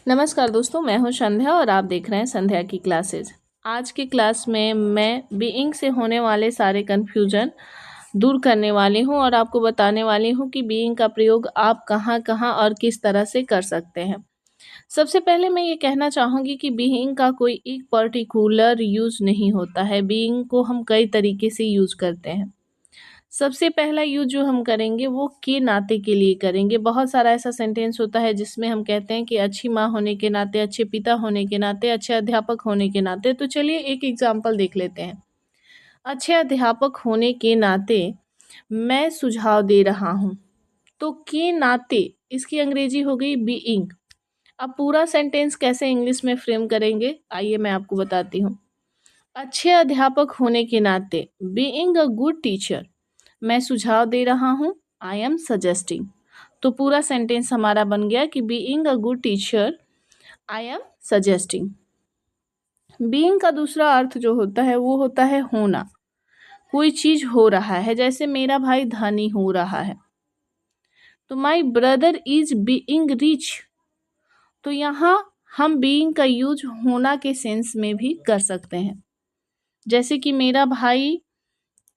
नमस्कार दोस्तों, मैं हूं संध्या और आप देख रहे हैं संध्या की क्लासेज। आज की क्लास में मैं बीइंग से होने वाले सारे कन्फ्यूजन दूर करने वाली हूं और आपको बताने वाली हूं कि बीइंग का प्रयोग आप कहां कहां और किस तरह से कर सकते हैं। सबसे पहले मैं ये कहना चाहूँगी कि बीइंग का कोई एक पर्टिकुलर यूज़ नहीं होता है। बीइंग को हम कई तरीके से यूज़ करते हैं। सबसे पहला यूज़ जो हम करेंगे वो के नाते के लिए करेंगे। बहुत सारा ऐसा सेंटेंस होता है जिसमें हम कहते हैं कि अच्छी माँ होने के नाते, अच्छे पिता होने के नाते, अच्छे अध्यापक होने के नाते। तो चलिए एक एग्जाम्पल देख लेते हैं। अच्छे अध्यापक होने के नाते मैं सुझाव दे रहा हूँ। तो के नाते इसकी अंग्रेजी हो गई बीइंग। अब पूरा सेंटेंस कैसे इंग्लिश में फ्रेम करेंगे, आइए मैं आपको बताती हूँ। अच्छे अध्यापक होने के नाते बीइंग अ गुड टीचर मैं सुझाव दे रहा हूँ, आई एम सजेस्टिंग। तो पूरा सेंटेंस हमारा बन गया कि being a good teacher I am suggesting. Being का दूसरा अर्थ जो होता है वो होता है होना। कोई चीज हो रहा है, जैसे मेरा भाई धनी हो रहा है, तो my brother is being rich. तो यहाँ हम बीइंग का यूज होना के सेंस में भी कर सकते हैं। जैसे कि मेरा भाई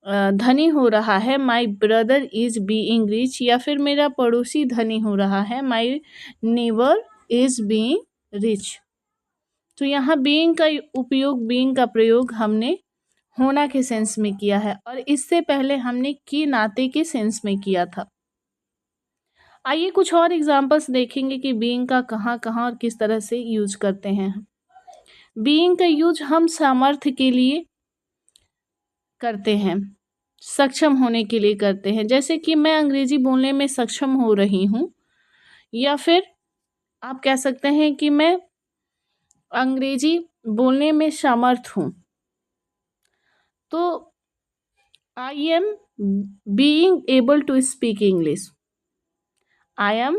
धनी हो रहा है, my brother is being rich, या फिर मेरा पड़ोसी धनी हो रहा है, my neighbour is being rich. तो यहाँ बीइंग का उपयोग, बीइंग का प्रयोग हमने होना के सेंस में किया है और इससे पहले हमने के नाते के सेंस में किया था। आइए कुछ और एग्जांपल्स देखेंगे कि बीइंग का कहाँ कहाँ और किस तरह से यूज करते हैं। बीइंग का यूज हम सामर्थ्य के लिए करते हैं, सक्षम होने के लिए करते हैं। जैसे कि मैं अंग्रेजी बोलने में सक्षम हो रही हूँ, या फिर आप कह सकते हैं कि मैं अंग्रेजी बोलने में समर्थ हूँ। तो I am being able to speak English, I am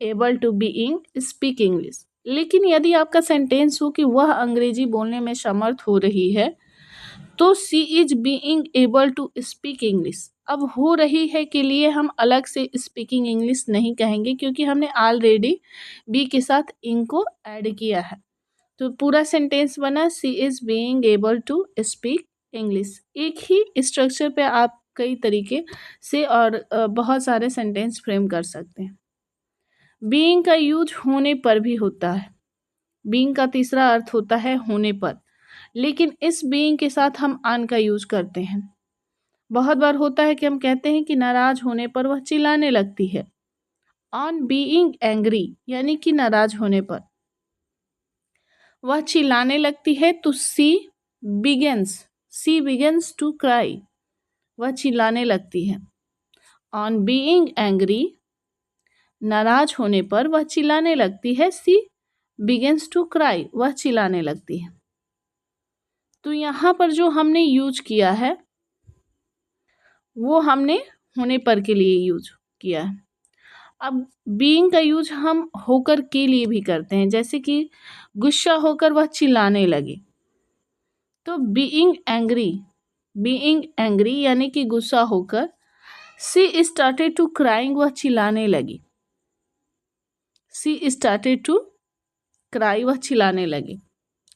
able to being speak English. लेकिन यदि आपका सेंटेंस हो कि वह अंग्रेजी बोलने में समर्थ हो रही है, तो she is being able to speak English. अब हो रही है के लिए हम अलग से स्पीकिंग इंग्लिश नहीं कहेंगे, क्योंकि हमने ऑलरेडी बी के साथ इंग को ऐड किया है। तो पूरा सेंटेंस बना she is being able to speak English. एक ही स्ट्रक्चर पे आप कई तरीके से और बहुत सारे सेंटेंस फ्रेम कर सकते हैं। बीइंग का यूज होने पर भी होता है। बीइंग का तीसरा अर्थ होता है होने पर, लेकिन इस बीइंग के साथ हम ऑन का यूज करते हैं। बहुत बार होता है कि हम कहते हैं कि नाराज होने पर वह चिल्लाने लगती है। ऑन बीइंग एंग्री यानी कि नाराज होने पर वह चिल्लाने लगती है। तो सी बिगेन्स टू क्राई, वह चिल्लाने लगती है। ऑन बीइंग एंग्री, नाराज होने पर वह चिल्लाने लगती है। सी बिगेन्स टू क्राई, वह चिल्लाने लगती है। तो यहाँ पर जो हमने यूज किया है वो हमने होने पर के लिए यूज किया है। अब बीइंग का यूज हम होकर के लिए भी करते हैं, जैसे कि गुस्सा होकर वह चिल्लाने लगी। तो बीइंग एंग्री यानी कि गुस्सा होकर। सी स्टार्टेड टू क्राइंग, वह चिल्लाने लगी। सी स्टार्टेड टू क्राई, वह चिल्लाने लगी।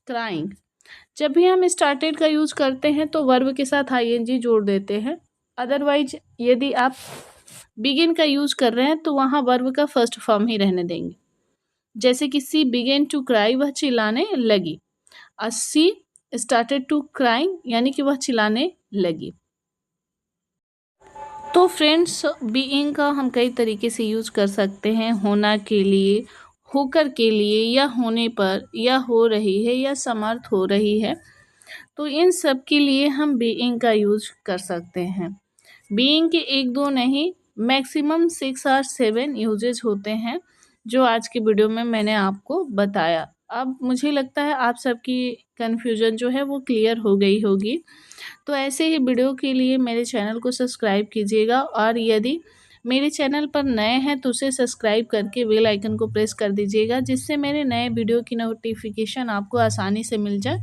क्राइंग, जब भी हम स्टार्टेड का यूज करते हैं तो वर्ब के साथ आईएनजी जोड़ देते हैं। अदरवाइज यदि आप बिगिन का यूज कर रहे हैं तो वहाँ वर्ब का फर्स्ट फॉर्म ही रहने देंगे। जैसे कि सी बिगेन टू क्राई, वह चिल्लाने लगी। और सी स्टार्टेड टू क्राइंग यानी कि वह चिल्लाने लगी। तो फ्रेंड्स, बीइंग का हम कई तरीके से यूज कर सकते हैं, होना के लिए, होकर के लिए, या होने पर, या हो रही है, या समर्थ हो रही है। तो इन सब के लिए हम बीइंग का यूज कर सकते हैं। बीइंग के एक दो नहीं, मैक्सिमम 6 और 7 यूजेज होते हैं, जो आज की वीडियो में मैंने आपको बताया। अब मुझे लगता है आप सबकी कन्फ्यूजन जो है वो क्लियर हो गई होगी। तो ऐसे ही वीडियो के लिए मेरे चैनल को सब्सक्राइब कीजिएगा, और यदि मेरे चैनल पर नए हैं तो उसे सब्सक्राइब करके बेल आइकन को प्रेस कर दीजिएगा, जिससे मेरे नए वीडियो की नोटिफिकेशन आपको आसानी से मिल जाए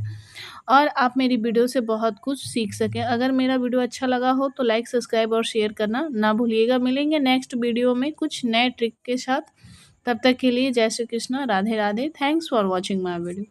और आप मेरी वीडियो से बहुत कुछ सीख सकें। अगर मेरा वीडियो अच्छा लगा हो तो लाइक, सब्सक्राइब और शेयर करना ना भूलिएगा। मिलेंगे नेक्स्ट वीडियो में कुछ नए ट्रिक के साथ। तब तक के लिए जय Shri Krishna, Radhe Radhe. Thanks for watching my video.